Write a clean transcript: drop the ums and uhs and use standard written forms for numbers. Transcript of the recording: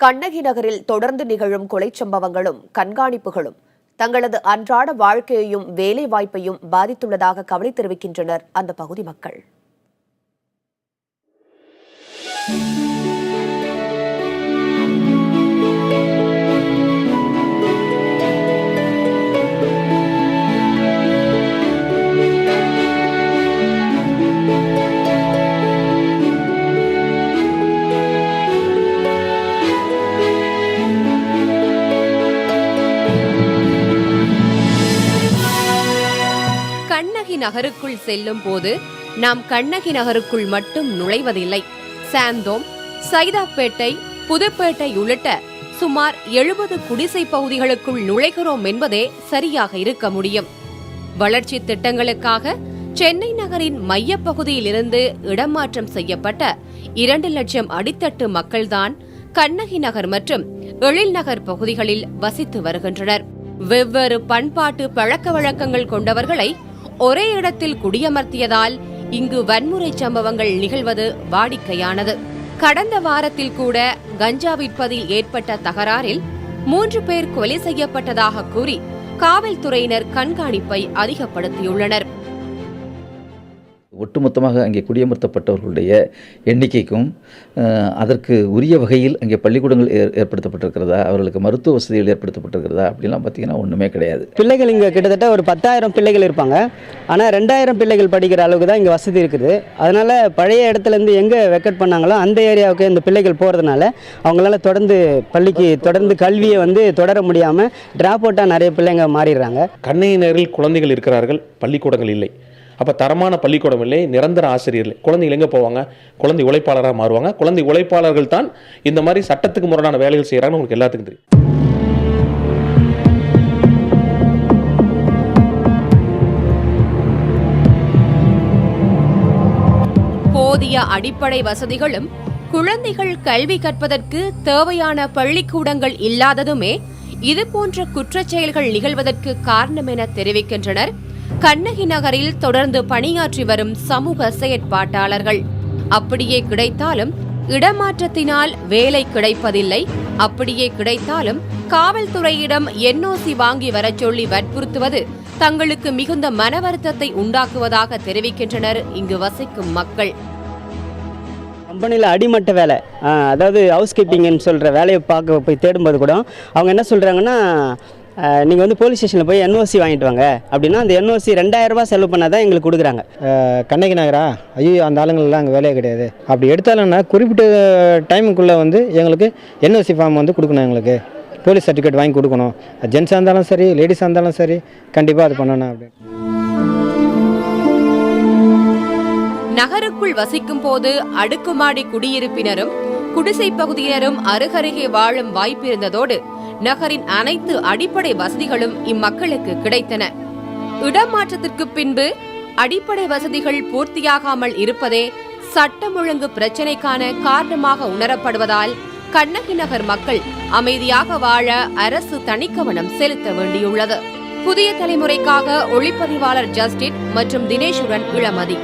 கண்ணகி நகரில் தொடர்ந்து நிகழும் கொலைச் சம்பவங்களும் கண்காணிப்புகளும் தங்களது அன்றாட வாழ்க்கையையும் வேலை வாய்ப்பையும் பாதித்துள்ளதாக கவலை தெரிவிக்கின்றனர் அந்த பகுதி மக்கள். கண்ணகி நகருக்குள் செல்லும் போது நாம் கண்ணகி நகருக்குள் மட்டும் நுழைவதில்லை. சாந்தோம், சைதாப்பேட்டை, புதுப்பேட்டை உள்ளிட்ட சுமார் 70 குடிசை பகுதிகளுக்குள் நுழைகிறோம் என்பதே சரியாக இருக்க முடியும். வளர்ச்சி திட்டங்களுக்காக சென்னை நகரின் மையப்பகுதியிலிருந்து இடமாற்றம் செய்யப்பட்ட 2 லட்சம் அடித்தட்டு மக்கள்தான் கண்ணகி நகர் மற்றும் எழில் நகர் பகுதிகளில் வசித்து வருகின்றனர். வெவ்வேறு பண்பாட்டு பழக்க வழக்கங்கள் கொண்டவர்களை ஒரே இடத்தில் குடியமர்த்தியதால் இங்கு வன்முறை சம்பவங்கள் நிகழ்வது வாடிக்கையானது. கடந்த வாரத்தில் கூட கஞ்சா விற்பதில் ஏற்பட்ட தகராறில் 3 பேர் கொலை செய்யப்பட்டதாக கூறி காவல்துறையினர் கண்காணிப்பை அதிகப்படுத்தியுள்ளனர். ஒட்டுமொத்தமாக அங்கே குடியமர்த்தப்பட்டவர்களுடைய எண்ணிக்கைக்கும் அதற்கு உரிய வகையில் அங்கே பள்ளிக்கூடங்கள் ஏற்படுத்தப்பட்டிருக்கிறதா, அவர்களுக்கு மருத்துவ வசதிகள் ஏற்படுத்தப்பட்டிருக்கிறதா அப்படிலாம் பார்த்தீங்கன்னா ஒன்றுமே கிடையாது. பிள்ளைகள் இங்கே கிட்டத்தட்ட ஒரு 10,000 பிள்ளைகள் இருப்பாங்க. ஆனால் 2,000 பிள்ளைகள் படிக்கிற அளவுக்கு தான் இங்கே வசதி இருக்குது. அதனால் பழைய இடத்துலேருந்து எங்கே வெக்கெட் பண்ணாங்களோ அந்த ஏரியாவுக்கு இந்த பிள்ளைகள் போகிறதுனால அவங்களால தொடர்ந்து பள்ளிக்கு தொடர்ந்து கல்வியை தொடர முடியாமல் ட்ராப் அவுட்டாக நிறைய பிள்ளைங்க மாறிடுறாங்க. கண்ணகி நகரில் குழந்தைகள் இருக்கிறார்கள், பள்ளிக்கூடங்கள் இல்லை. அப்போ தரமான பள்ளிக்கூடம் இல்லை, நிரந்தர ஆசிரியர் இல்லை. குழந்தைகள் எங்கே போவாங்க? குழந்தை உழைப்பாளராக மாறுவாங்க. குழந்தை உழைப்பாளர்கள் தான் இந்த மாதிரி சட்டத்துக்கு முரணான வேலைகள் செய்கிறாங்கன்னு உங்களுக்கு எல்லாத்துக்கும் தெரியும். போதிய அடிப்படை வசதிகளும் குழந்தைகள் கல்வி கற்பதற்கு தேவையான பள்ளிக்கூடங்கள் இல்லாததுமே இதுபோன்ற குற்றச் செயல்கள் நிகழ்வதற்கு காரணம் என தெரிவிக்கின்றனர் கண்ணகி நகரில் தொடர்ந்து பணியாற்றி வரும் சமூக செயற்பாட்டாளர்கள். அப்படியே கிடைத்தாலும் இடமாற்றத்தினால் வேலை கிடைப்பதில்லை. அப்படியே கிடைத்தாலும் காவல்துறையிடம் NOC வாங்கி வரச் சொல்லி வற்புறுத்துவது தங்களுக்கு மிகுந்த மன வருத்தத்தை உண்டாக்குவதாக தெரிவிக்கின்றனர் இங்கு வசிக்கும் மக்கள். கம்பெனியில் அடிமட்ட வேலை, அதாவது ஹவுஸ் கீப்பிங்னு சொல்கிற வேலையை பார்க்க போய் தேடும்போது கூட அவங்க என்ன சொல்கிறாங்கன்னா, நீங்கள் போலீஸ் ஸ்டேஷனில் போய் NOC வாங்கிட்டு வாங்க அப்படின்னா அந்த NOC 2,000 ரூபாய் செலவு பண்ணால் தான் எங்களுக்கு கொடுக்குறாங்க. கண்ணகி நகரா, ஐயோ அந்த ஆளுங்கள்லாம் அங்கே வேலையே கிடையாது. அப்படி எடுத்தாலும்னா குறிப்பிட்ட டைமுக்குள்ளே எங்களுக்கு NOC ஃபார்ம் கொடுக்கணும். எங்களுக்கு போலீஸ் சர்டிஃபிகேட் வாங்கி கொடுக்கணும். ஜென்ஸாக இருந்தாலும் சரி, லேடிஸாக இருந்தாலும் சரி, கண்டிப்பாக அது பண்ணணும். அப்படி நகருக்குள் வசிக்கும் போது அடுக்குமாடி குடியிருப்பினரும் குடிசை பகுதியினரும் அருகருகே வாழும் வாய்ப்பிருந்ததோடு நகரின் அனைத்து அடிப்படை வசதிகளும் இம்மக்களுக்கு கிடைத்தன. இடமாற்றத்திற்கு பின்பு அடிப்படை வசதிகள் பூர்த்தியாகாமல் இருப்பதே சட்டம் ஒழுங்கு பிரச்சினைக்கான காரணமாக உணரப்படுவதால் கண்ணகி நகர் மக்கள் அமைதியாக வாழ அரசு தனிக்கவனம் செலுத்த வேண்டியுள்ளது. புதிய தலைமுறைக்காக ஒளிப்பதிவாளர் ஜஸ்டின் மற்றும் தினேஷுடன் இளமதி.